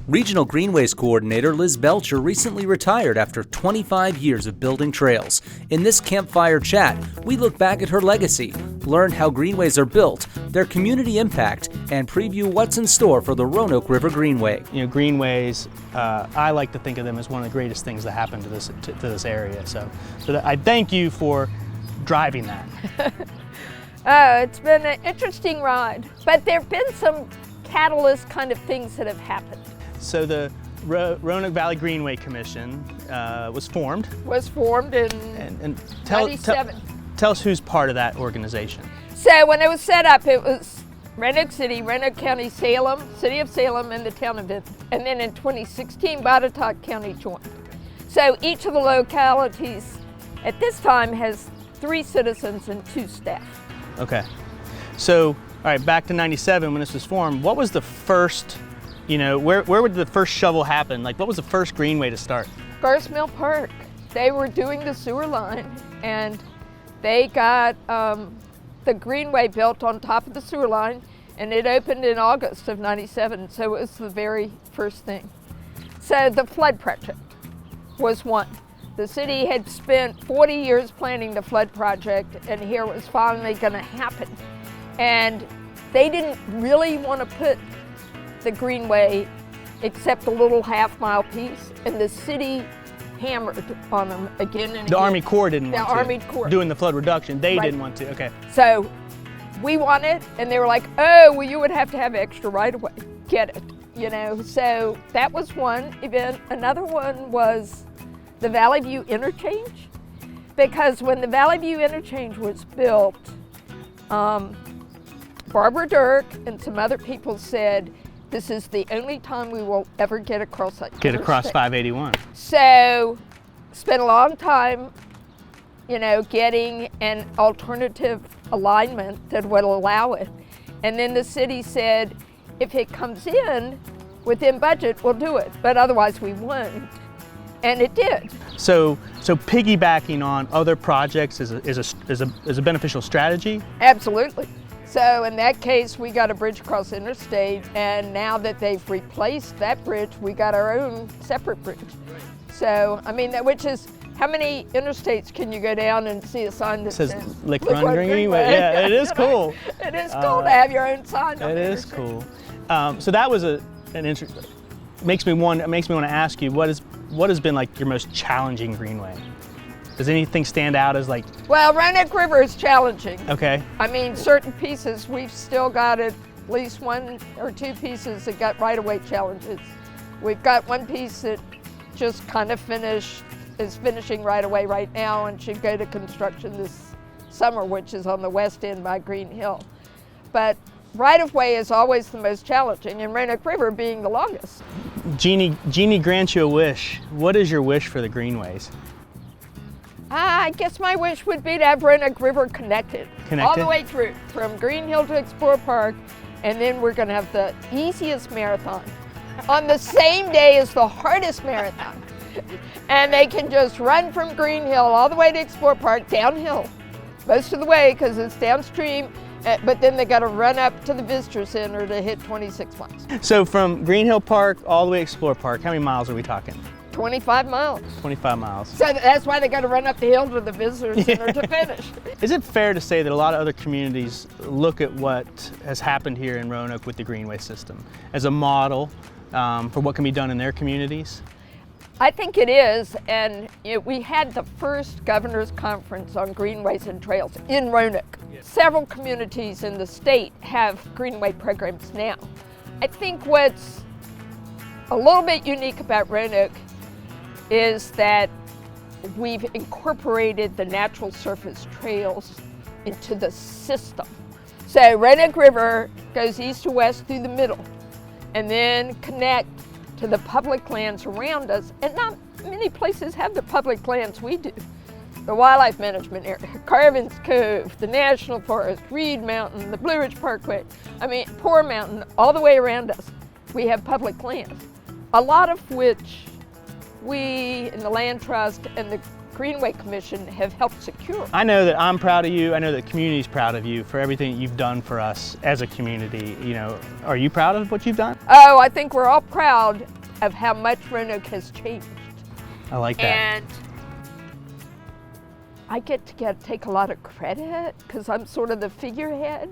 Regional Greenways Coordinator Liz Belcher recently retired after 25 years of building trails. In this Campfire Chat, we look back at her legacy, learn how greenways are built, their community impact, and preview what's in store for the Roanoke River Greenway. You know, greenways, I like to think of them as one of the greatest things that happened to this area. So I thank you for driving that. It's been an interesting ride, but there have been some catalyst kind of things that have happened. So the Roanoke Valley Greenway Commission was formed. In 97. Tell us who's part of that organization. So when it was set up, it was Roanoke City, Roanoke County, Salem, City of Salem, and the town of Benton. And then in 2016, Botetourt County joined. So each of the localities at this time has 3 citizens and 2 staff. Okay. So, all right, back to 97 when this was formed, what was the first, where would the first shovel happen? Like, what was the first greenway to start? Garth Mill Park. They were doing the sewer line, and they got the greenway built on top of the sewer line, and it opened in August of 97, so it was the very first thing. So the flood project was one. The city had spent 40 years planning the flood project, and here it was finally going to happen. And they didn't really want to put the greenway except a little half-mile piece, and the city hammered on them again and again. The Army Corps didn't want to. The Army Corps. Doing the flood reduction, they didn't want to, okay. So we wanted, and they were like, oh, well, you would have to have extra right-of-way. Get it, So that was one event. Another one was the Valley View Interchange, because when the Valley View Interchange was built, Barbara Dirk and some other people said, this is the only time we will ever get across that Get across 581. So, spent a long time, getting an alternative alignment that would allow it. And then the city said, if it comes in within budget, we'll do it, but otherwise we won't. And it did. So piggybacking on other projects is a beneficial strategy? Absolutely. So in that case, we got a bridge across interstate, and now that they've replaced that bridge, we got our own separate bridge. So, which is, how many interstates can you go down and see a sign that says Lick Run Greenway? Yeah, it is cool. It is cool to have your own sign. It is cool. So that was an interesting. Makes me want to ask you, what has been like your most challenging greenway? Does anything stand out as like? Well, Roanoke River is challenging. Okay. Certain pieces, we've still got at least 1 or 2 pieces that got right-of-way challenges. We've got one piece that just kind of is finishing right-of-way right now and should go to construction this summer, which is on the west end by Green Hill. But right-of-way is always the most challenging, and Roanoke River being the longest. Jeannie grants you a wish. What is your wish for the greenways? I guess my wish would be to have Roanoke River connected all the way through, from Green Hill to Explorer Park, and then we're going to have the easiest marathon on the same day as the hardest marathon. And they can just run from Green Hill all the way to Explorer Park downhill, most of the way because it's downstream, but then they got to run up to the Visitor Center to hit 26 miles. So from Green Hill Park all the way to Explorer Park, how many miles are we talking? 25 miles. 25 miles. So that's why they got to run up the hill to the Visitor Center to finish. Is it fair to say that a lot of other communities look at what has happened here in Roanoke with the Greenway system as a model for what can be done in their communities? I think it is, and we had the first governor's conference on greenways and trails in Roanoke. Yes. Several communities in the state have greenway programs now. I think what's a little bit unique about Roanoke is that we've incorporated the natural surface trails into the system. So Roanoke River goes east to west through the middle and then connect to the public lands around us, and not many places have the public lands we do. The wildlife management area, Carvin's Cove, the National Forest, Reed Mountain, the Blue Ridge Parkway, Poor Mountain, all the way around us, we have public lands, a lot of which we in the Land Trust and the Greenway Commission have helped secure. I know that I'm proud of you. I know that the community's proud of you for everything that you've done for us as a community. Are you proud of what you've done? Oh, I think we're all proud. of how much Roanoke has changed. I like that. And I get to take a lot of credit because I'm sort of the figurehead,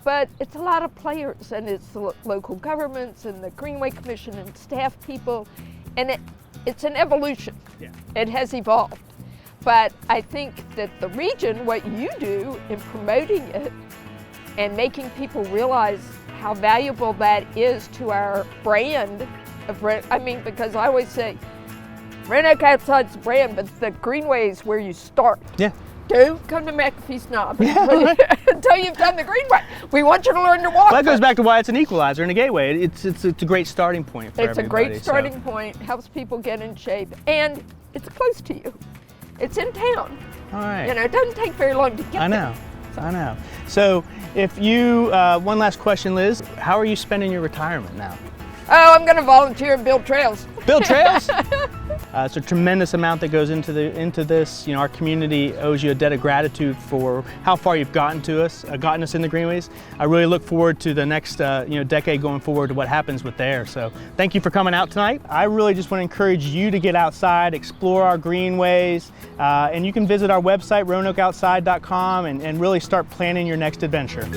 but it's a lot of players, and it's the local governments and the Greenway Commission and staff people, and it's an evolution. Yeah. It has evolved. But I think that the region, what you do in promoting it and making people realize how valuable that is to our brand of, because I always say, Roanoke outside's the brand, but the Greenway is where you start. Yeah. Don't come to McAfee's Knob until you've done the Greenway. We want you to learn to walk. Well, that goes back to why it's an equalizer and a gateway. It's a great starting point for everybody. It's a great starting point, helps people get in shape, and it's close to you. It's in town. All right. You know, it doesn't take very long to get I know. So if you, one last question, Liz, how are you spending your retirement now? Oh, I'm going to volunteer and build trails. Build trails? It's a tremendous amount that goes into this. You know, our community owes you a debt of gratitude for how far you've gotten us in the Greenways. I really look forward to the next decade going forward to what happens with there. So thank you for coming out tonight. I really just want to encourage you to get outside, explore our Greenways, and you can visit our website, roanokeoutside.com, and really start planning your next adventure.